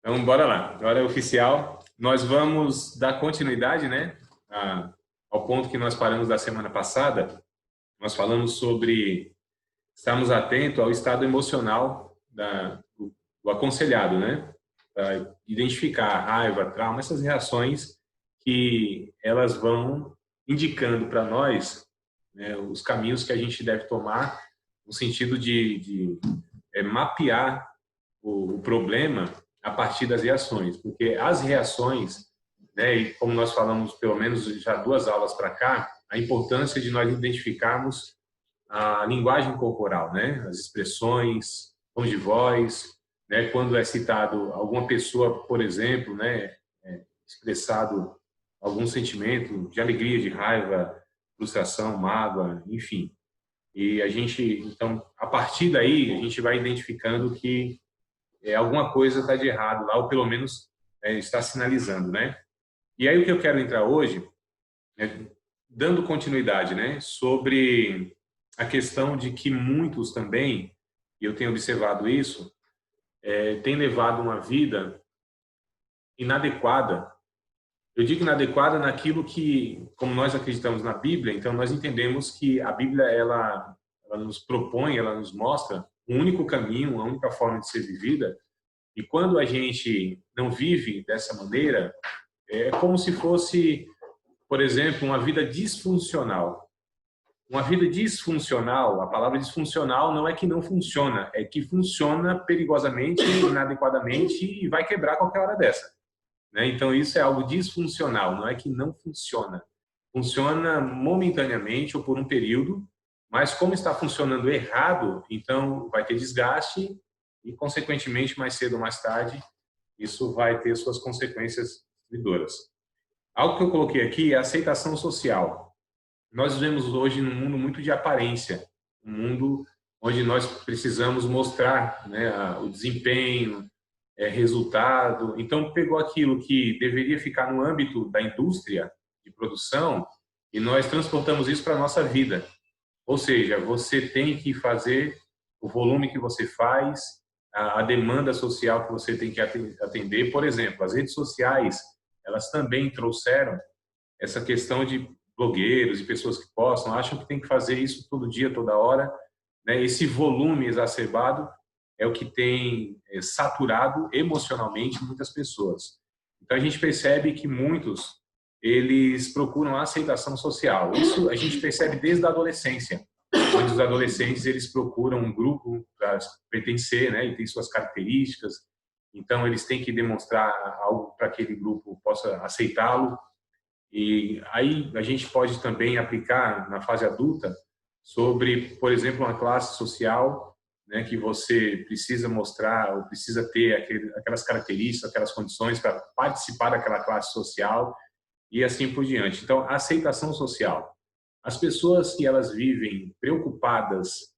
Então, bora lá. Agora é oficial. Nós vamos dar continuidade, né, ao ponto que nós paramos da semana passada. Nós falamos sobre estarmos atentos ao estado emocional do aconselhado, né? Para identificar a raiva, trauma, essas reações que elas vão indicando para nós, né, os caminhos que a gente deve tomar no sentido de mapear o problema a partir das reações, porque as reações, né, e como nós falamos pelo menos já 2 aulas para cá, a importância de nós identificarmos a linguagem corporal, né, as expressões, tom de voz, né, quando é citado alguma pessoa, por exemplo, né, expressado algum sentimento de alegria, de raiva, frustração, mágoa, enfim. E a gente, então, a partir daí, a gente vai identificando que alguma coisa está de errado lá, ou pelo menos está sinalizando, né? E aí o que eu quero entrar hoje é dando continuidade, né, sobre a questão de que muitos também, e eu tenho observado isso, têm levado uma vida inadequada. Eu digo inadequada naquilo que, como nós acreditamos na Bíblia, então nós entendemos que a Bíblia ela nos propõe, ela nos mostra um único caminho, uma única forma de ser vivida. E quando a gente não vive dessa maneira, é como se fosse, por exemplo, uma vida disfuncional. Uma vida disfuncional, a palavra disfuncional não é que não funciona, é que funciona perigosamente, inadequadamente e vai quebrar a qualquer hora dessa, né? Então isso é algo disfuncional, não é que não funciona. Funciona momentaneamente ou por um período, mas como está funcionando errado, então vai ter desgaste e, consequentemente, mais cedo ou mais tarde, isso vai ter suas consequências destruidoras. Algo que eu coloquei aqui é a aceitação social. Nós vivemos hoje num mundo muito de aparência, um mundo onde nós precisamos mostrar, né, o desempenho, resultado. Então, pegou aquilo que deveria ficar no âmbito da indústria de produção e nós transportamos isso para a nossa vida. Ou seja, você tem que fazer o volume que você faz, a demanda social que você tem que atender. Por exemplo, as redes sociais, elas também trouxeram essa questão de blogueiros e pessoas que postam, acham que tem que fazer isso todo dia, toda hora, né? Esse volume exacerbado é o que tem saturado emocionalmente muitas pessoas. Então a gente percebe que muitos eles procuram a aceitação social. Isso a gente percebe desde a adolescência, onde os adolescentes eles procuram um grupo para pertencer, né? E tem suas características. Então eles têm que demonstrar algo para que aquele grupo possa aceitá-lo. E aí a gente pode também aplicar na fase adulta sobre, por exemplo, uma classe social, né, que você precisa mostrar ou precisa ter aquelas características, aquelas condições para participar daquela classe social e assim por diante. Então, a aceitação social. As pessoas que elas vivem preocupadas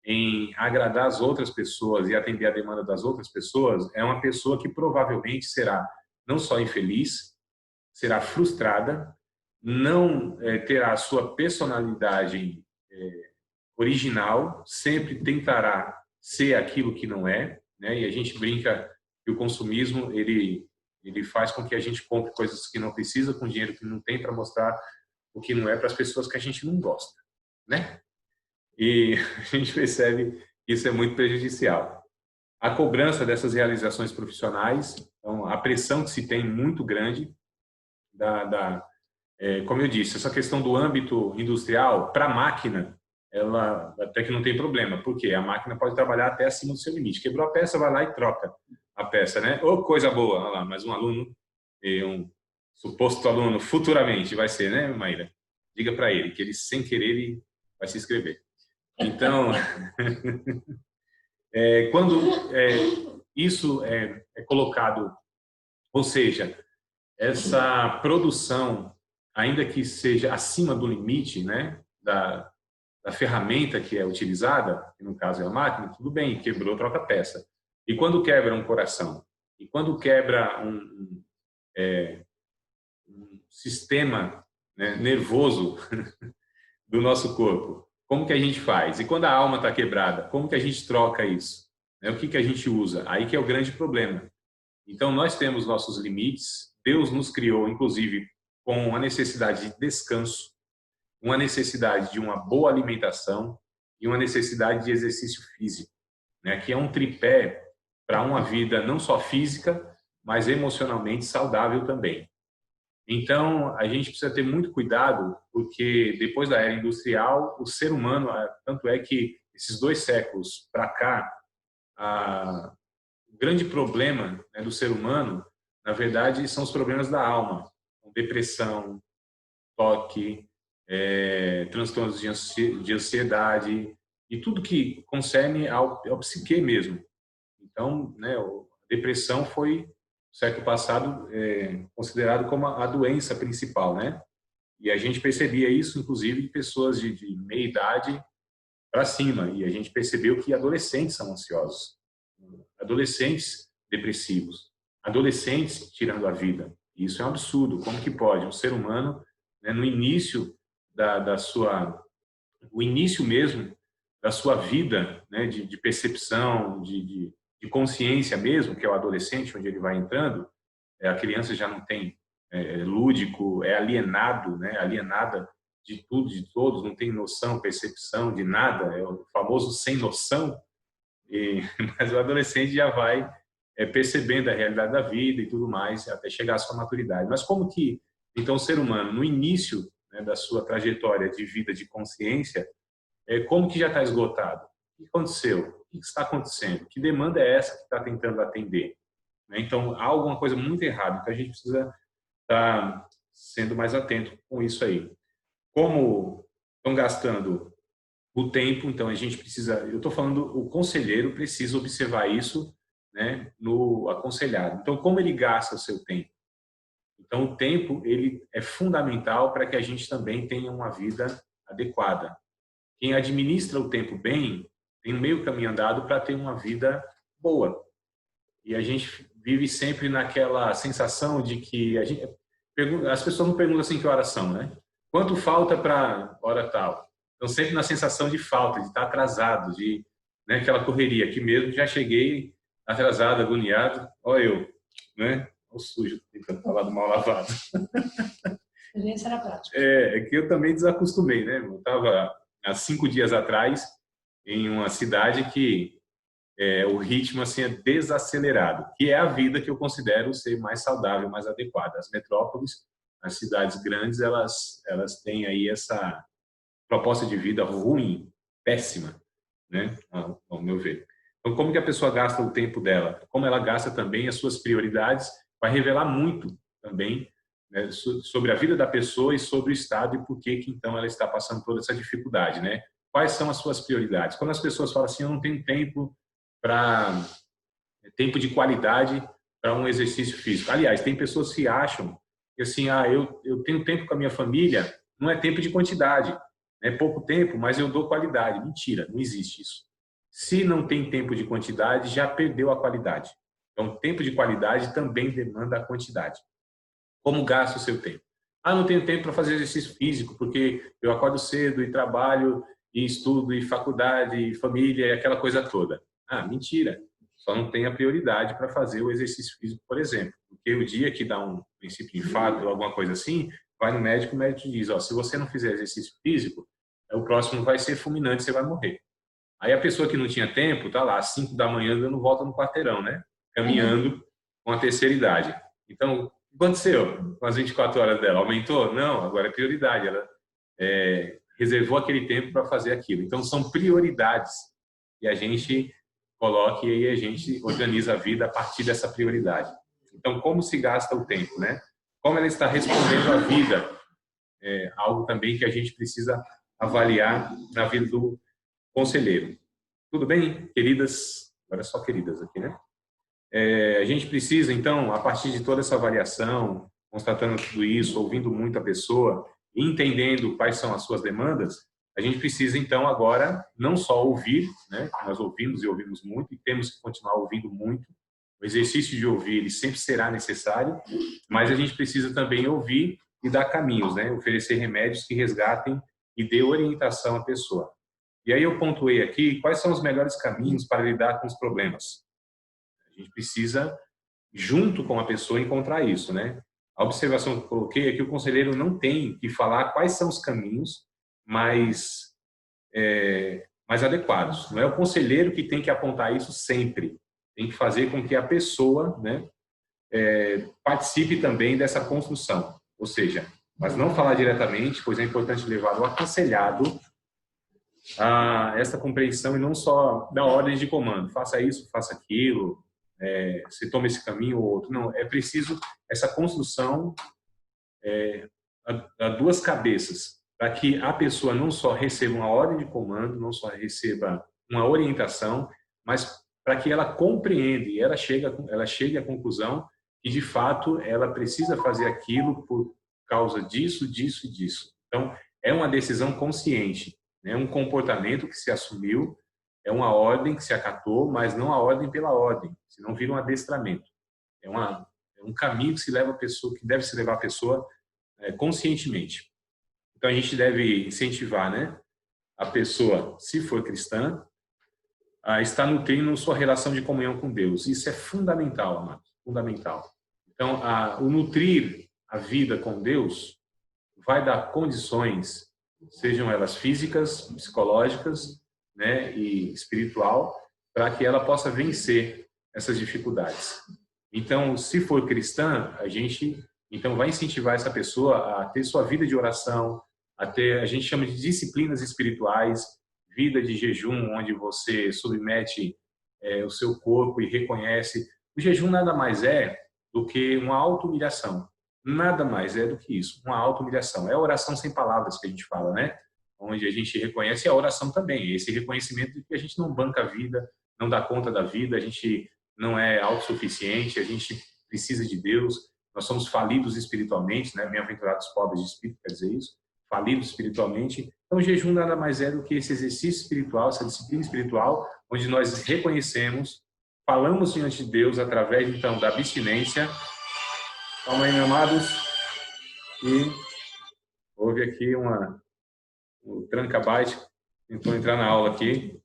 em agradar as outras pessoas e atender a demanda das outras pessoas, é uma pessoa que provavelmente será não só infeliz, será frustrada, não terá a sua personalidade original, sempre tentará ser aquilo que não é, né? E a gente brinca que o consumismo ele faz com que a gente compre coisas que não precisa com dinheiro que não tem para mostrar o que não é para as pessoas que a gente não gosta, né? E a gente percebe que isso é muito prejudicial. A cobrança dessas realizações profissionais, então a pressão que se tem muito grande como eu disse, essa questão do âmbito industrial para a máquina, ela até que não tem problema, porque a máquina pode trabalhar até acima do seu limite. Quebrou a peça, vai lá e troca a peça, né? Ô, coisa boa, olha lá, mais um aluno, e um suposto aluno futuramente vai ser, né, Maíra? Diga para ele que ele, sem querer, ele vai se inscrever. Então, quando isso é colocado, ou seja, essa produção, ainda que seja acima do limite, né, da ferramenta que é utilizada, que no caso é a máquina, tudo bem, quebrou, troca a peça. E quando quebra um coração? E quando quebra um sistema, né, nervoso do nosso corpo? Como que a gente faz? E quando a alma está quebrada, como que a gente troca isso? O que que a gente usa? Aí que é o grande problema. Então, nós temos nossos limites. Deus nos criou, inclusive, com uma necessidade de descanso, uma necessidade de uma boa alimentação e uma necessidade de exercício físico, né? Que é um tripé para uma vida não só física, mas emocionalmente saudável também. Então, a gente precisa ter muito cuidado, porque depois da era industrial, o ser humano, tanto é que esses 2 séculos para cá, o grande problema, né, do ser humano, na verdade, são os problemas da alma, depressão, toque, transtornos de ansiedade e tudo que concerne ao psique mesmo. Então, né, a depressão foi, no século passado, considerado como a doença principal, né? E a gente percebia isso, inclusive, em pessoas de meia idade para cima. E a gente percebeu que adolescentes são ansiosos, adolescentes depressivos, adolescentes tirando a vida. E isso é um absurdo. Como que pode um ser humano, né, no início o início mesmo da sua vida, né, de percepção, de consciência mesmo, que é o adolescente, onde ele vai entrando, a criança já não tem lúdico, é alienado, né, alienada de tudo, de todos, não tem noção, percepção de nada, é o famoso sem noção. Mas o adolescente já vai percebendo a realidade da vida e tudo mais, até chegar à sua maturidade. Mas como que, então, o ser humano, no início, né, da sua trajetória de vida de consciência, como que já está esgotado? O que aconteceu? O que está acontecendo? Que demanda é essa que está tentando atender? Então, há alguma coisa muito errada, então a gente precisa estar sendo mais atento com isso aí. Como estão gastando o tempo, então a gente precisa, eu estou falando, o conselheiro precisa observar isso, né, no aconselhado. Então, como ele gasta o seu tempo? Então, o tempo, ele é fundamental para que a gente também tenha uma vida adequada. Quem administra o tempo bem, tem um meio caminho andado para ter uma vida boa. E a gente vive sempre naquela sensação de que as pessoas não perguntam assim que horas são, né? Quanto falta para hora tal? Então, sempre na sensação de falta, de estar atrasado, né, aquela correria. Aqui mesmo já cheguei atrasado, agoniado. Olha eu, né? O sujo, tentando falar do mal lavado. Experiência era prática. É que eu também desacostumei, né? Eu estava há 5 dias atrás em uma cidade que o ritmo assim é desacelerado, que é a vida que eu considero ser mais saudável, mais adequada. As metrópoles, as cidades grandes, elas têm aí essa proposta de vida ruim, péssima, né? Ao meu ver. Então, como que a pessoa gasta o tempo dela? Como ela gasta também as suas prioridades, vai revelar muito também, né, sobre a vida da pessoa e sobre o estado e por que então ela está passando toda essa dificuldade, né? Quais são as suas prioridades? Quando as pessoas falam assim, eu não tenho tempo de qualidade para um exercício físico. Aliás, tem pessoas que acham que assim, eu tenho tempo com a minha família, não é tempo de quantidade, é pouco tempo, mas eu dou qualidade. Mentira, não existe isso. Se não tem tempo de quantidade, já perdeu a qualidade. Então, tempo de qualidade também demanda a quantidade. Como gasta o seu tempo? Não tenho tempo para fazer exercício físico, porque eu acordo cedo e trabalho, e estudo, e faculdade, e família, e aquela coisa toda. Mentira. Só não tem a prioridade para fazer o exercício físico, por exemplo. Porque o dia que dá um princípio de infarto ou alguma coisa assim, vai no médico, o médico diz, se você não fizer exercício físico, o próximo vai ser fulminante, você vai morrer. Aí a pessoa que não tinha tempo, tá lá às 5 da manhã dando volta no quarteirão, né? Caminhando com a terceira idade. Então, o que aconteceu com as 24 horas dela? Aumentou? Não, agora é prioridade. Ela reservou aquele tempo para fazer aquilo. Então, são prioridades. E a gente coloca e aí a gente organiza a vida a partir dessa prioridade. Então, como se gasta o tempo, né? Como ela está respondendo à vida? Algo também que a gente precisa avaliar na vida do conselheiro. Tudo bem, queridas? Agora é só queridas aqui, né? A gente precisa, então, a partir de toda essa avaliação, constatando tudo isso, ouvindo muito a pessoa, entendendo quais são as suas demandas, a gente precisa, então, agora, não só ouvir, né? Nós ouvimos e ouvimos muito e temos que continuar ouvindo muito. O exercício de ouvir, ele sempre será necessário, mas a gente precisa também ouvir e dar caminhos, né? Oferecer remédios que resgatem e dê orientação à pessoa. E aí eu pontuei aqui quais são os melhores caminhos para lidar com os problemas. A gente precisa junto com a pessoa, encontrar isso, né? A observação que eu coloquei é que o conselheiro não tem que falar quais são os caminhos mais adequados. Não é o conselheiro que tem que apontar isso sempre. Tem que fazer com que a pessoa, né, participe também dessa construção. Ou seja, mas não falar diretamente, pois é importante levar o aconselhado a essa compreensão e não só dar ordens de comando. Faça isso, faça aquilo, você toma esse caminho ou outro. Não, é preciso essa construção a duas cabeças, para que a pessoa não só receba uma ordem de comando, não só receba uma orientação, mas para que ela compreenda e ela chegue à conclusão que, de fato, ela precisa fazer aquilo por causa disso, disso e disso. Então, é uma decisão consciente, é um comportamento que se assumiu, é uma ordem que se acatou, mas não a ordem pela ordem, senão vira um adestramento. É um caminho que se leva a pessoa, que deve se levar a pessoa conscientemente. Então a gente deve incentivar, né, a pessoa, se for cristã, a estar nutrindo sua relação de comunhão com Deus. Isso é fundamental, amados, fundamental. Então, o nutrir a vida com Deus vai dar condições, sejam elas físicas, psicológicas, né, e espiritual, para que ela possa vencer essas dificuldades. Então, se for cristã, a gente então vai incentivar essa pessoa a ter sua vida de oração, a gente chama de disciplinas espirituais, vida de jejum, onde você submete o seu corpo e reconhece. O jejum nada mais é do que uma auto-humilhação. Nada mais é do que isso, uma auto-humilhação. É a oração sem palavras que a gente fala, né? Onde a gente reconhece, e a oração também, esse reconhecimento de que a gente não banca a vida, não dá conta da vida, a gente não é autossuficiente, a gente precisa de Deus, nós somos falidos espiritualmente, né? Bem-aventurados pobres de espírito, quer dizer isso, falidos espiritualmente. Então, o jejum nada mais é do que esse exercício espiritual, essa disciplina espiritual, onde nós reconhecemos, falamos diante de Deus através, então, da abstinência. Calma aí, meus amados. E houve aqui um tranca-bate, tentou entrar na aula aqui.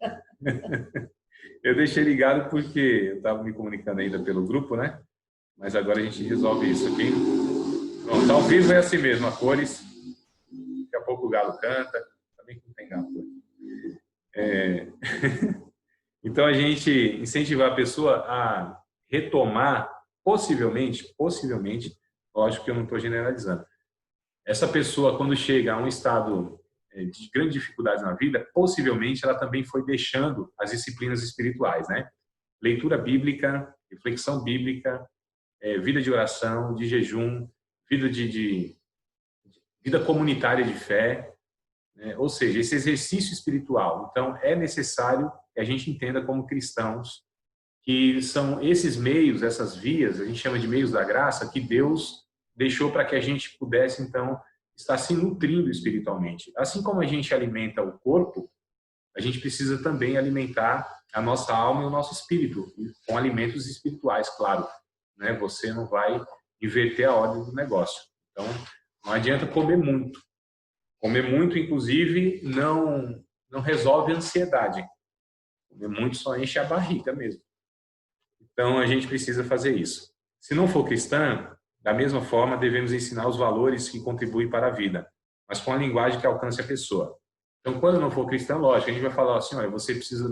Eu deixei ligado porque eu estava me comunicando ainda pelo grupo, né? Mas agora a gente resolve isso aqui. Pronto, ao vivo é assim mesmo, a cores. Daqui a pouco o galo canta. Também que não tem galo. Então, a gente incentivar a pessoa a retomar, possivelmente, lógico que eu não estou generalizando, essa pessoa, quando chega a um estado de grande dificuldade na vida, possivelmente ela também foi deixando as disciplinas espirituais, né? Leitura bíblica, reflexão bíblica, vida de oração, de jejum, vida comunitária de fé, né? Ou seja, esse exercício espiritual. Então, é necessário que a gente entenda como cristãos que são esses meios, essas vias, a gente chama de meios da graça, que Deus deixou para que a gente pudesse, então, estar se nutrindo espiritualmente. Assim como a gente alimenta o corpo, a gente precisa também alimentar a nossa alma e o nosso espírito, com alimentos espirituais, claro. Né? Você não vai inverter a ordem do negócio. Então, não adianta comer muito. Comer muito, inclusive, não resolve a ansiedade. Comer muito só enche a barriga mesmo. Então, a gente precisa fazer isso. Se não for cristã, da mesma forma, devemos ensinar os valores que contribuem para a vida, mas com a linguagem que alcance a pessoa. Então, quando não for cristã, lógico, a gente vai falar assim, olha, você precisa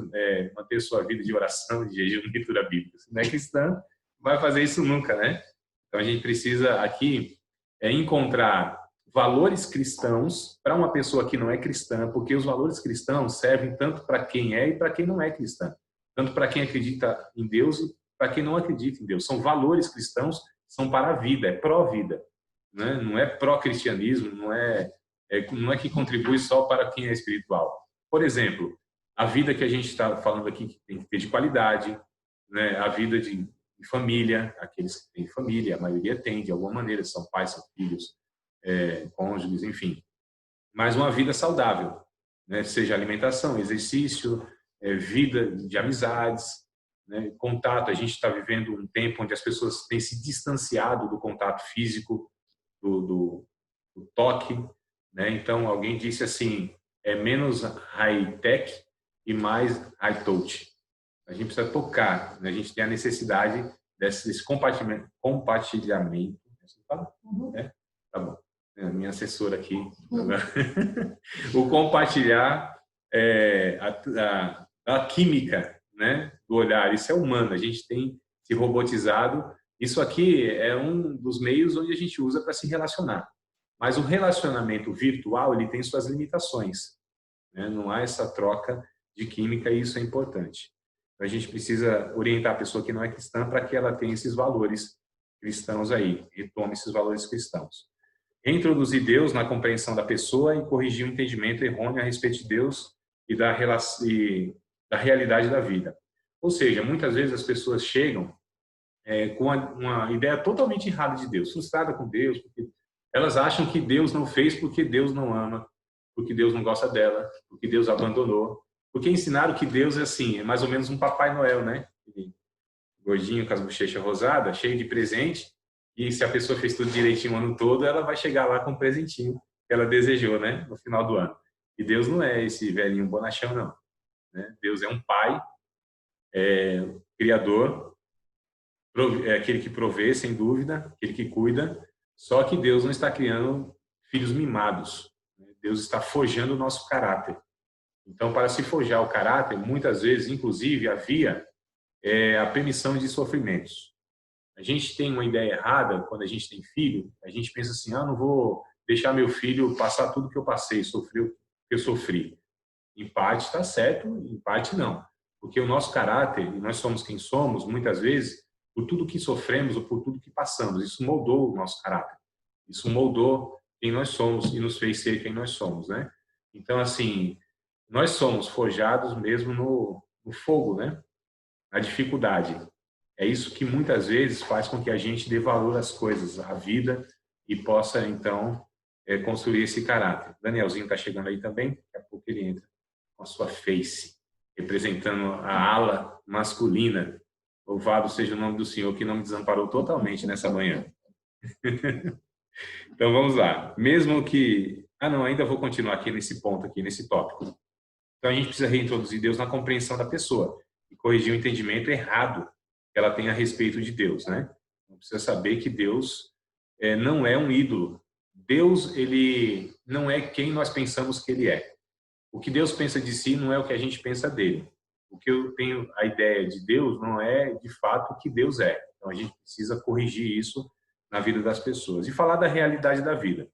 manter sua vida de oração, de jejum, de leitura bíblica. Se não é cristã, não vai fazer isso nunca, né? Então, a gente precisa aqui encontrar valores cristãos para uma pessoa que não é cristã, porque os valores cristãos servem tanto para quem é e para quem não é cristã. Tanto para quem acredita em Deus e para quem não acredita em Deus. São valores cristãos, são para a vida, é pró-vida. Né? Não é pró-cristianismo, não é que contribui só para quem é espiritual. Por exemplo, a vida que a gente está falando aqui que tem que ter de qualidade, né? A vida de família, aqueles que têm família, a maioria tem, de alguma maneira, são pais, são filhos, cônjuges, enfim. Mas uma vida saudável, né? Seja alimentação, exercício, vida de amizades, né? Contato. A gente está vivendo um tempo onde as pessoas têm se distanciado do contato físico, do toque, né? Então, alguém disse assim, é menos high-tech e mais high-touch. A gente precisa tocar, né? A gente tem a necessidade desse compartilhamento. É? Tá bom. É a minha assessora aqui. O compartilhar a química, né, do olhar. Isso é humano. A gente tem se robotizado. Isso aqui é um dos meios onde a gente usa para se relacionar. Mas o relacionamento virtual, ele tem suas limitações, né? Não há essa troca de química e isso é importante. Então, a gente precisa orientar a pessoa que não é cristã para que ela tenha esses valores cristãos aí, retome esses valores cristãos. Reintroduzir Deus na compreensão da pessoa e corrigir o entendimento errôneo a respeito de Deus e da realidade da vida. Ou seja, muitas vezes as pessoas chegam com uma ideia totalmente errada de Deus, frustrada com Deus, porque elas acham que Deus não fez porque Deus não ama, porque Deus não gosta dela, porque Deus abandonou, porque ensinaram que Deus é assim, é mais ou menos um Papai Noel, né? Gordinho com as bochechas rosadas, cheio de presente, e se a pessoa fez tudo direitinho o ano todo, ela vai chegar lá com um presentinho que ela desejou, né? No final do ano. E Deus não é esse velhinho bonachão, não, né? Deus é um pai, criador, é aquele que provê, sem dúvida, aquele que cuida, só que Deus não está criando filhos mimados. Deus está forjando o nosso caráter. Então, para se forjar o caráter, muitas vezes, inclusive, havia a permissão de sofrimentos. A gente tem uma ideia errada quando a gente tem filho, a gente pensa assim, não vou deixar meu filho passar tudo que eu passei, sofrer o que eu sofri. Em parte está certo, em parte não. Porque o nosso caráter, e nós somos quem somos, muitas vezes, por tudo que sofremos ou por tudo que passamos, isso moldou o nosso caráter. Isso moldou quem nós somos e nos fez ser quem nós somos, né? Então, assim, nós somos forjados mesmo no fogo, né? Na dificuldade. É isso que muitas vezes faz com que a gente dê valor às coisas, à vida, e possa, então, construir esse caráter. Danielzinho está chegando aí também, daqui a pouco ele entra com a sua face, representando a ala masculina. Louvado seja o nome do Senhor, que não me desamparou totalmente nessa manhã. Então, vamos lá. Mesmo que... não, ainda vou continuar aqui nesse ponto, aqui nesse tópico. Então, a gente precisa reintroduzir Deus na compreensão da pessoa e corrigir o entendimento errado que ela tem a respeito de Deus, né? Precisa saber que Deus não é um ídolo. Deus, ele não é quem nós pensamos que ele é. O que Deus pensa de si não é o que a gente pensa dele. O que eu tenho a ideia de Deus não é, de fato, o que Deus é. Então, a gente precisa corrigir isso na vida das pessoas. E falar da realidade da vida.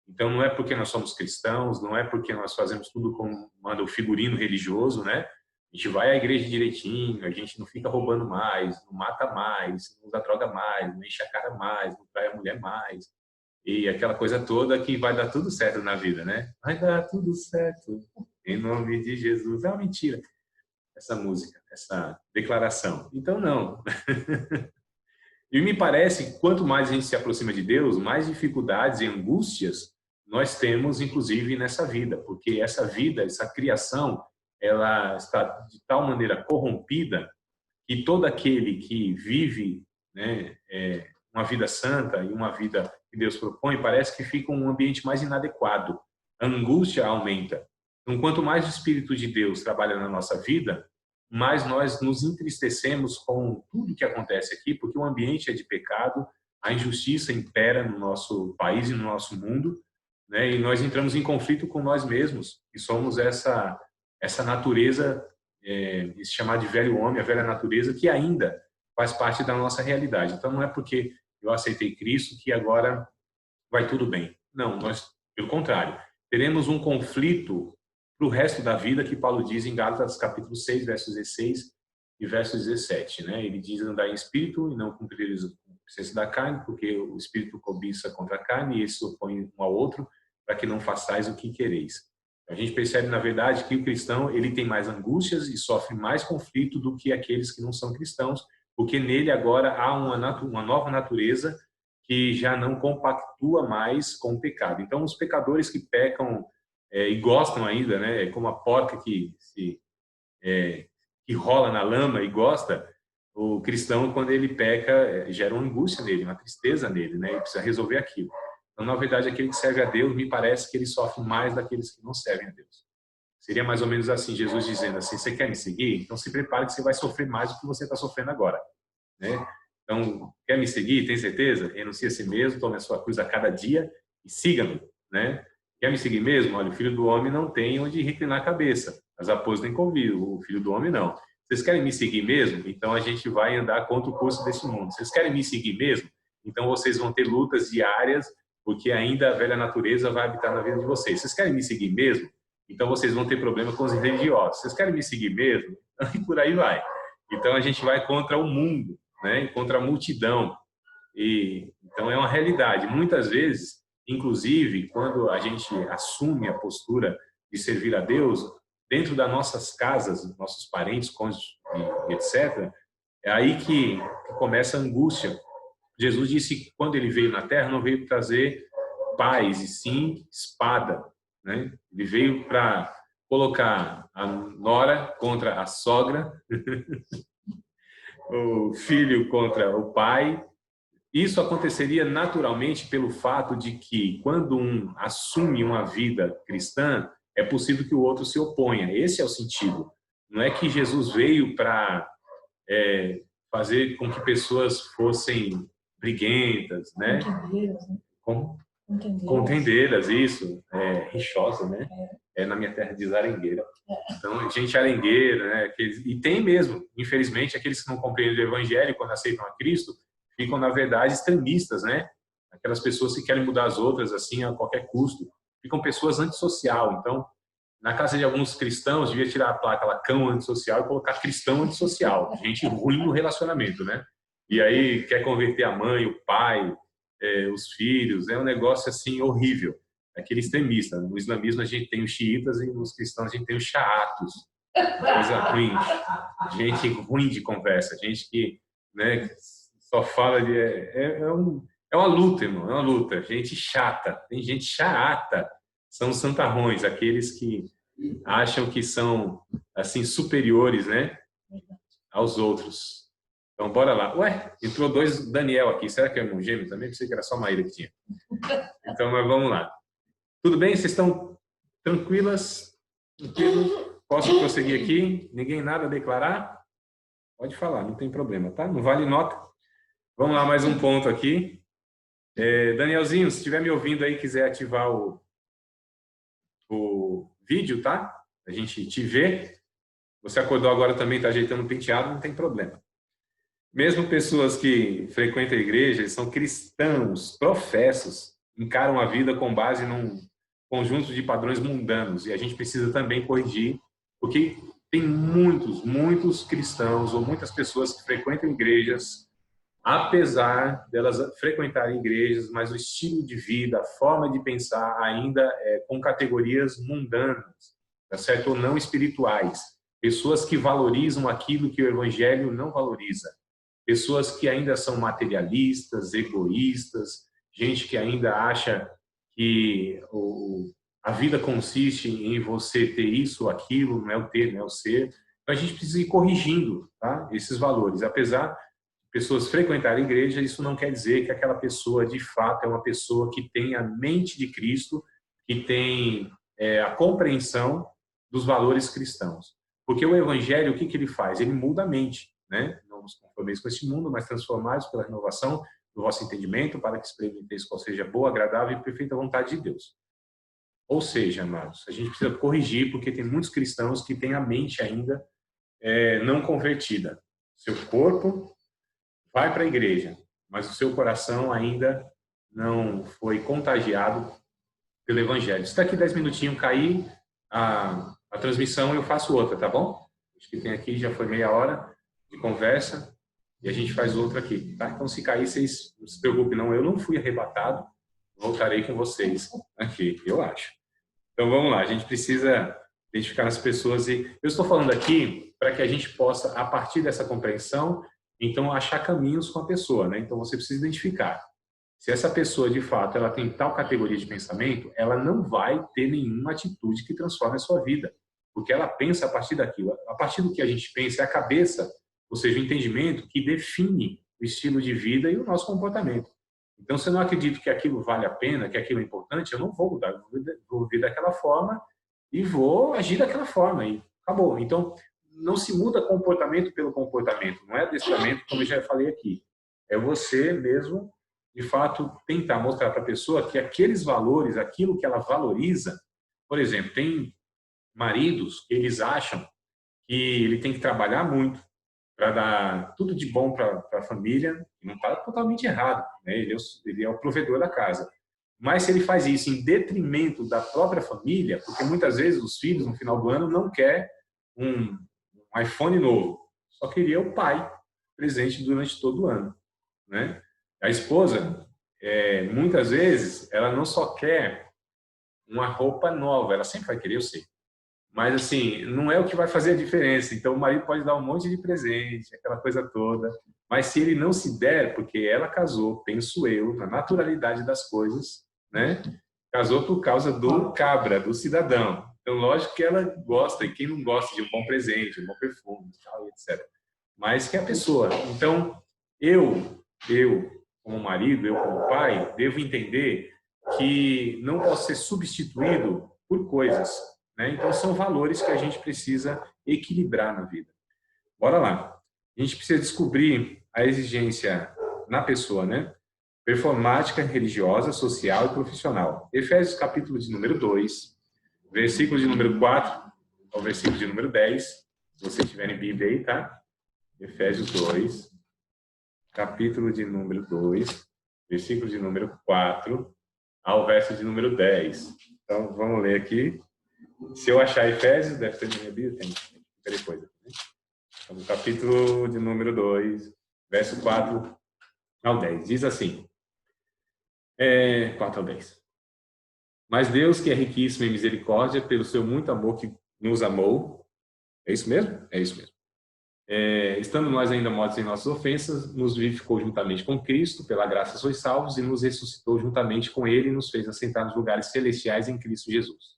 Então, não é porque nós somos cristãos, não é porque nós fazemos tudo como manda o figurino religioso, né? A gente vai à igreja direitinho, a gente não fica roubando mais, não mata mais, não usa droga mais, não enche a cara mais, não trai a mulher mais. E aquela coisa toda que vai dar tudo certo na vida, né? Vai dar tudo certo, em nome de Jesus. É uma mentira essa música, essa declaração. Então, não. E me parece que quanto mais a gente se aproxima de Deus, mais dificuldades e angústias nós temos, inclusive, nessa vida. Porque essa vida, essa criação, ela está de tal maneira corrompida que todo aquele que vive, né, uma vida santa e uma vida que Deus propõe, parece que fica um ambiente mais inadequado. A angústia aumenta. Então, quanto mais o Espírito de Deus trabalha na nossa vida, mais nós nos entristecemos com tudo que acontece aqui, porque o ambiente é de pecado, a injustiça impera no nosso país e no nosso mundo, né? E nós entramos em conflito com nós mesmos, que somos essa natureza, esse chamado de velho homem, a velha natureza, que ainda faz parte da nossa realidade. Então, não é porque eu aceitei Cristo que agora vai tudo bem. Não, nós, pelo contrário, teremos um conflito para o resto da vida, que Paulo diz em Gálatas capítulo 6, versos 16 e versos 17. Né? Ele diz andar em espírito e não cumprir os preceitos da carne, porque o espírito cobiça contra a carne e eles se opõem um ao outro para que não façais o que quereis. A gente percebe, na verdade, que o cristão ele tem mais angústias e sofre mais conflito do que aqueles que não são cristãos, porque nele agora há uma nova natureza que já não compactua mais com o pecado. Então, os pecadores que pecam e gostam ainda, né, como a porca que rola na lama e gosta, o cristão, quando ele peca, gera uma angústia nele, uma tristeza nele, né, ele precisa resolver aquilo. Então, na verdade, aquele que serve a Deus, me parece que ele sofre mais daqueles que não servem a Deus. Seria mais ou menos assim, Jesus dizendo assim, você quer me seguir? Então se prepare que você vai sofrer mais do que você está sofrendo agora, né? Então, quer me seguir? Tem certeza? Renuncie a si mesmo, tome a sua cruz a cada dia e siga-me, né? Quer me seguir mesmo? Olha, o Filho do Homem não tem onde reclinar a cabeça. As raposas têm convívio, o Filho do Homem não. Vocês querem me seguir mesmo? Então a gente vai andar contra o curso desse mundo. Vocês querem me seguir mesmo? Então vocês vão ter lutas diárias, porque ainda a velha natureza vai habitar na vida de vocês. Vocês querem me seguir mesmo? Então vocês vão ter problema com os religiosos. Vocês querem me seguir mesmo? E por aí vai. Então a gente vai contra o mundo, né? Contra a multidão. Então é uma realidade. Muitas vezes, inclusive, quando a gente assume a postura de servir a Deus, dentro das nossas casas, nossos parentes, cônjuges, etc., é aí que começa a angústia. Jesus disse que quando ele veio na Terra, não veio trazer paz, e sim espada, né? Ele veio para colocar a nora contra a sogra, o filho contra o pai. Isso aconteceria naturalmente pelo fato de que, quando um assume uma vida cristã, é possível que o outro se oponha. Esse é o sentido. Não é que Jesus veio para fazer com que pessoas fossem briguentas, né? Contendeiras, né? Como? Contendeiras. Contendeiras, isso. Rixosa, né? Na minha terra diz arengueira. Então, gente arengueira, né? E tem mesmo, infelizmente, aqueles que não compreendem o evangelho quando aceitam a Cristo, ficam, na verdade, extremistas, né? Aquelas pessoas que querem mudar as outras, assim, a qualquer custo. Ficam pessoas antissocial. Então, na casa de alguns cristãos, devia tirar a placa lá, cão antissocial, e colocar cristão antissocial. Gente ruim no relacionamento, né? E aí quer converter a mãe, o pai, os filhos. É um negócio, assim, horrível. Aquele extremista. No islamismo a gente tem os xiitas e nos cristãos a gente tem os xaatos. Coisa ruim. Gente ruim de conversa. Gente que, né, só fala de... É uma luta, irmão. É uma luta. Gente chata. Tem gente chata. São os santarrões, aqueles que acham que são, assim, superiores, né, aos outros. Então, bora lá. Ué, entrou 2 Daniel aqui. Será que é irmão gêmeo também? Pensei que era só Maíra que tinha. Então, mas vamos lá. Tudo bem? Vocês estão tranquilas? Tranquilo? Posso prosseguir aqui? Ninguém nada a declarar? Pode falar, não tem problema, tá? Não vale nota. Vamos lá, mais um ponto aqui. Danielzinho, se estiver me ouvindo aí, quiser ativar o vídeo, tá? A gente te vê. Você acordou agora também, está ajeitando o penteado, não tem problema. Mesmo pessoas que frequentam a igreja, eles são cristãos, professos, encaram a vida com base num conjunto de padrões mundanos. E a gente precisa também corrigir, porque tem muitos cristãos ou muitas pessoas que frequentam igrejas, apesar delas frequentarem igrejas, mas o estilo de vida, a forma de pensar ainda é com categorias mundanas, tá certo? Ou não espirituais. Pessoas que valorizam aquilo que o evangelho não valoriza. Pessoas que ainda são materialistas, egoístas, gente que ainda acha que a vida consiste em você ter isso ou aquilo, não é o ter, não é o ser. Então a gente precisa ir corrigindo, tá, esses valores. Apesar de pessoas frequentarem a igreja, isso não quer dizer que aquela pessoa de fato é uma pessoa que tem a mente de Cristo, que tem a compreensão dos valores cristãos. Porque o evangelho, o que ele faz? Ele muda a mente, né? Não nos conformeis com este mundo, mas transformados pela renovação do vosso entendimento, para que experimenteis qual seja a boa, agradável e perfeita vontade de Deus. Ou seja, amados, a gente precisa corrigir, porque tem muitos cristãos que têm a mente ainda não convertida. Seu corpo vai para a igreja, mas o seu coração ainda não foi contagiado pelo evangelho. Se daqui 10 minutinhos cair a transmissão, eu faço outra, tá bom? Acho que tem aqui, já foi meia hora de conversa e a gente faz outra aqui, tá? Então, se cair, vocês não se preocupem, não. Eu não fui arrebatado, voltarei com vocês aqui, eu acho. Então, vamos lá. A gente precisa identificar as pessoas e eu estou falando aqui para que a gente possa, a partir dessa compreensão, então, achar caminhos com a pessoa, né? Então, você precisa identificar. Se essa pessoa, de fato, ela tem tal categoria de pensamento, ela não vai ter nenhuma atitude que transforme a sua vida, porque ela pensa a partir daquilo. A partir do que a gente pensa, é a cabeça, ou seja, o entendimento que define o estilo de vida e o nosso comportamento. Então, se eu não acredito que aquilo vale a pena, que aquilo é importante, eu não vou mudar, eu vou viver daquela forma e vou agir daquela forma e acabou. Então, não se muda comportamento pelo comportamento, não é adestramento, como eu já falei aqui. É você mesmo, de fato, tentar mostrar para a pessoa que aqueles valores, aquilo que ela valoriza, por exemplo, tem maridos que eles acham que ele tem que trabalhar muito para dar tudo de bom para a família, não está totalmente errado, né? Ele é o provedor da casa. Mas se ele faz isso em detrimento da própria família, porque muitas vezes os filhos, no final do ano, não querem um iPhone novo, só queria o pai presente durante todo o ano, né? A esposa, muitas vezes, ela não só quer uma roupa nova, ela sempre vai querer, eu sei. Mas, assim, não é o que vai fazer a diferença. Então, o marido pode dar um monte de presente, aquela coisa toda. Mas se ele não se der, porque ela casou, penso eu, na naturalidade das coisas, né? Casou por causa do cabra, do cidadão. Então, lógico que ela gosta, e quem não gosta de um bom presente, um bom perfume, tal, etc. Mas que a pessoa. Então, eu, como marido, eu como pai, devo entender que não posso ser substituído por coisas, né? Então, são valores que a gente precisa equilibrar na vida. Bora lá. A gente precisa descobrir a exigência na pessoa, né? Performática, religiosa, social e profissional. Efésios, capítulo de número 2, versículo de número 4 ao versículo de número 10. Se você tiver em Bíblia aí, tá? Efésios 2, capítulo de número 2, versículo de número 4 ao verso de número 10. Então, vamos ler aqui. Se eu achar Efésios, deve ter na minha Bíblia, tem depois. Né? Então, no capítulo de número 2, verso 4 ao 10. Diz assim, 4 ao 10. Mas Deus, que é riquíssimo em misericórdia, pelo seu muito amor que nos amou, é isso mesmo? É isso mesmo. Estando nós ainda mortos em nossas ofensas, nos vivificou juntamente com Cristo, pela graça sois salvos, e nos ressuscitou juntamente com Ele e nos fez assentar nos lugares celestiais em Cristo Jesus.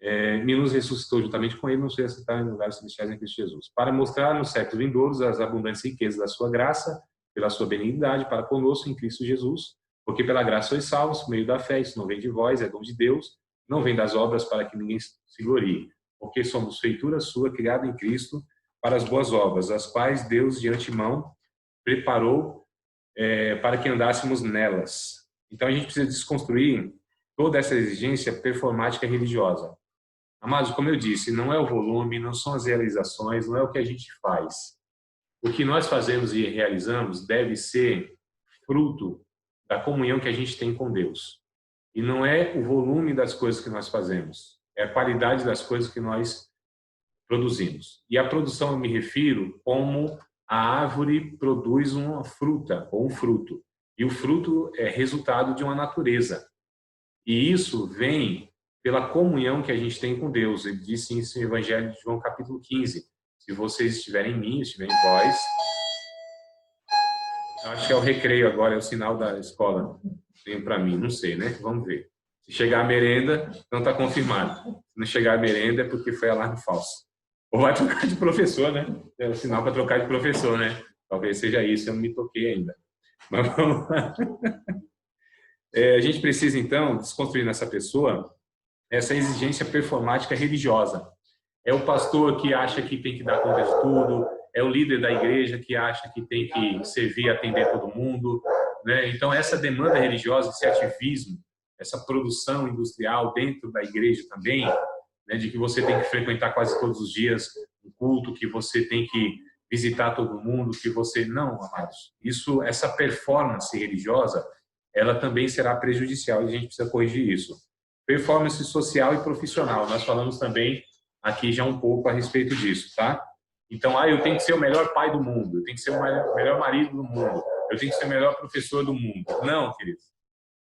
E nos ressuscitou juntamente com Ele, nos fez assentar em lugares celestiais em Cristo Jesus, para mostrar nos séculos vindouros as abundantes riquezas da sua graça, pela sua benignidade para conosco em Cristo Jesus, porque pela graça sois salvos, por meio da fé, isso não vem de vós, é dom de Deus, não vem das obras para que ninguém se glorie, porque somos feitura sua, criada em Cristo, para as boas obras, as quais Deus de antemão preparou para que andássemos nelas. Então a gente precisa desconstruir toda essa exigência performática religiosa. Amados, como eu disse, não é o volume, não são as realizações, não é o que a gente faz. O que nós fazemos e realizamos deve ser fruto da comunhão que a gente tem com Deus. E não é o volume das coisas que nós fazemos, é a qualidade das coisas que nós produzimos. E a produção eu me refiro como a árvore produz uma fruta ou um fruto. E o fruto é resultado de uma natureza. E isso vem pela comunhão que a gente tem com Deus. Ele disse isso no Evangelho de João, capítulo 15. Se vocês estiverem em mim, estiverem em vós... Acho que é o recreio agora, é o sinal da escola. Tem para mim, não sei, né? Vamos ver. Se chegar a merenda, não está confirmado. Se não chegar a merenda é porque foi alarme falso. Ou vai trocar de professor, né? É o sinal para trocar de professor, né? Talvez seja isso, eu não me toquei ainda. Mas vamos lá. A gente precisa, então, desconstruir nessa pessoa essa exigência performática religiosa. É o pastor que acha que tem que dar conta de tudo, é o líder da igreja que acha que tem que servir, atender todo mundo, né? Então, essa demanda religiosa, esse ativismo, essa produção industrial dentro da igreja também, né, de que você tem que frequentar quase todos os dias um culto, que você tem que visitar todo mundo, que você... Não, amados. Essa performance religiosa, ela também será prejudicial e a gente precisa corrigir isso. Performance social e profissional. Nós falamos também aqui já um pouco a respeito disso, tá? Então, eu tenho que ser o melhor pai do mundo, eu tenho que ser o melhor marido do mundo, eu tenho que ser o melhor professor do mundo. Não, queridos.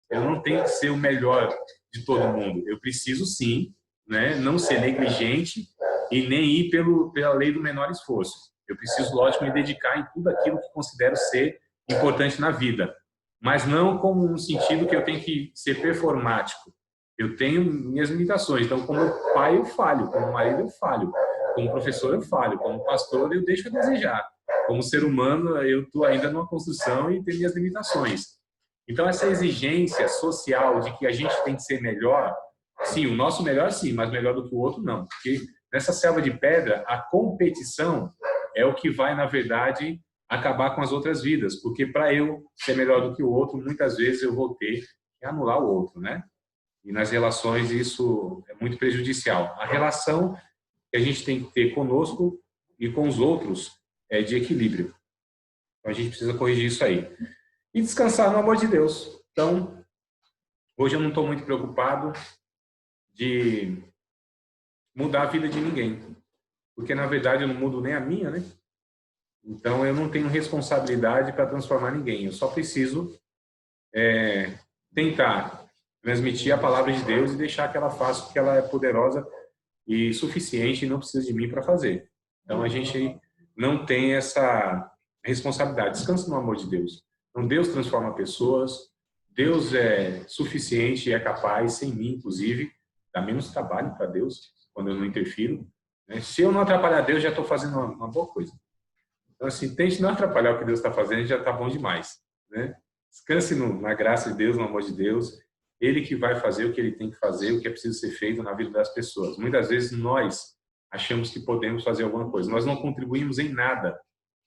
Eu não tenho que ser o melhor de todo mundo. Eu preciso, sim, né, não ser negligente e nem ir pela lei do menor esforço. Eu preciso, lógico, me dedicar em tudo aquilo que considero ser importante na vida, mas não como um sentido que eu tenho que ser performático. Eu tenho minhas limitações. Então, como pai, eu falho. Como marido, eu falho. Como professor, eu falho. Como pastor, eu deixo a desejar. Como ser humano, eu estou ainda numa construção e tenho minhas limitações. Então, essa exigência social de que a gente tem que ser melhor, sim, o nosso melhor sim, mas melhor do que o outro não. Porque nessa selva de pedra, a competição é o que vai, na verdade, acabar com as outras vidas, porque para eu ser melhor do que o outro, muitas vezes eu vou ter que anular o outro, né? E nas relações isso é muito prejudicial. A relação que a gente tem que ter conosco e com os outros é de equilíbrio. Então a gente precisa corrigir isso aí. E descansar no amor de Deus. Então, hoje eu não estou muito preocupado de mudar a vida de ninguém. Porque, na verdade, eu não mudo nem a minha, né? Então, eu não tenho responsabilidade para transformar ninguém. Eu só preciso tentar transmitir a palavra de Deus e deixar que ela faça, porque ela é poderosa e suficiente e não precisa de mim para fazer. Então, a gente não tem essa responsabilidade. Descansa no amor de Deus. Então, Deus transforma pessoas, Deus é suficiente e é capaz, sem mim, inclusive, dá menos trabalho para Deus quando eu não interfiro. Né? Se eu não atrapalhar Deus, já estou fazendo uma boa coisa. Então, assim, tente não atrapalhar o que Deus está fazendo, já está bom demais. Né? Descanse na graça de Deus, no amor de Deus. Ele que vai fazer o que ele tem que fazer, o que é preciso ser feito na vida das pessoas. Muitas vezes nós achamos que podemos fazer alguma coisa. Nós não contribuímos em nada,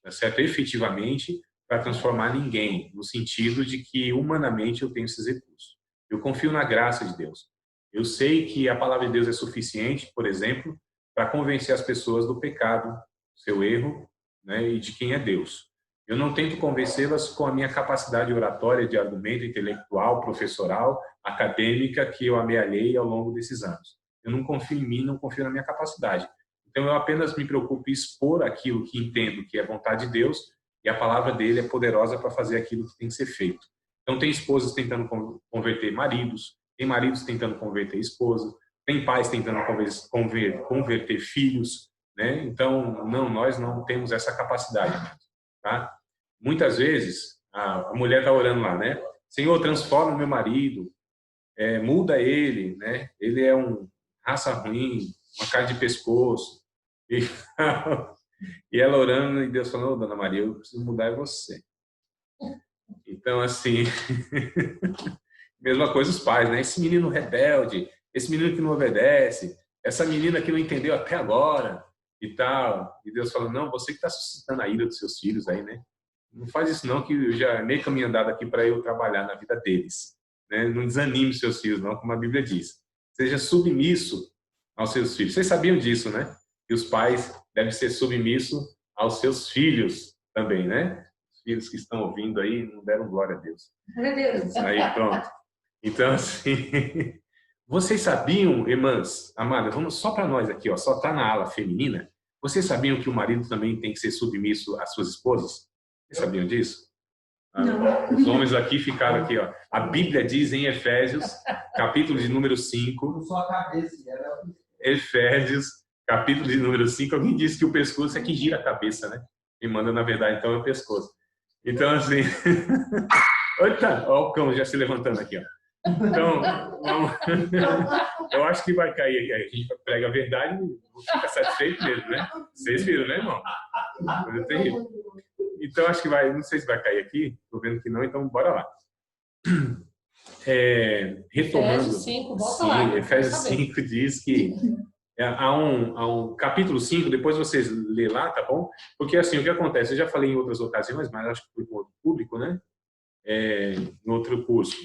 tá certo? Efetivamente, para transformar ninguém, no sentido de que humanamente eu tenho esses recursos. Eu confio na graça de Deus. Eu sei que a palavra de Deus é suficiente, por exemplo, para convencer as pessoas do pecado, do seu erro, né, e de quem é Deus. Eu não tento convencê-las com a minha capacidade oratória, de argumento intelectual, professoral, acadêmica, que eu amealhei ao longo desses anos. Eu não confio em mim, não confio na minha capacidade. Então, eu apenas me preocupo em expor aquilo que entendo que é vontade de Deus e a palavra dele é poderosa para fazer aquilo que tem que ser feito. Então, tem esposas tentando converter maridos, tem maridos tentando converter esposas, tem pais tentando converter filhos, né? Então, nós não temos essa capacidade, tá? Muitas vezes, a mulher está orando lá, né? Senhor, transforma o meu marido, muda ele, né? Ele é raça ruim, uma cara de pescoço. E ela orando e Deus falando, Dona Maria, eu preciso mudar você. Então, assim, mesma coisa os pais, né? Esse menino rebelde, esse menino que não obedece, essa menina que não entendeu até agora e tal. E Deus falando, não, você que está suscitando a ira dos seus filhos aí, né? Não faz isso não, que eu já meio caminho andado aqui para eu trabalhar na vida deles. Né? Não desanime os seus filhos, não, como a Bíblia diz. Seja submisso aos seus filhos. Vocês sabiam disso, né? Que os pais devem ser submissos aos seus filhos também, né? Os filhos que estão ouvindo aí não deram glória a Deus. Meu Deus. Aí, pronto. Então, assim, vocês sabiam, irmãs, amadas, vamos só para nós aqui, ó, só está na ala feminina. Vocês sabiam que o marido também tem que ser submisso às suas esposas? Vocês sabiam disso? Não. Os homens aqui ficaram aqui, ó. A Bíblia diz em Efésios, capítulo de número 5. Efésios, capítulo de número 5, alguém disse que o pescoço é que gira a cabeça, né? E manda, na verdade, então é o pescoço. Então, assim... Olha o cão já se levantando aqui, ó. Então, vamos... eu acho que vai cair. A gente prega a verdade e fica satisfeito mesmo, né? Vocês viram, né, irmão? Coisa terrível. Então, acho que vai... Não sei se vai cair aqui. Estou vendo que não, então bora lá. Retomando... Efésios 5, volta lá. Efésios 5 diz que... Há um capítulo 5, depois vocês lê lá, tá bom? Porque assim, o que acontece? Eu já falei em outras ocasiões, mas acho que foi com outro público, né? Em outro curso.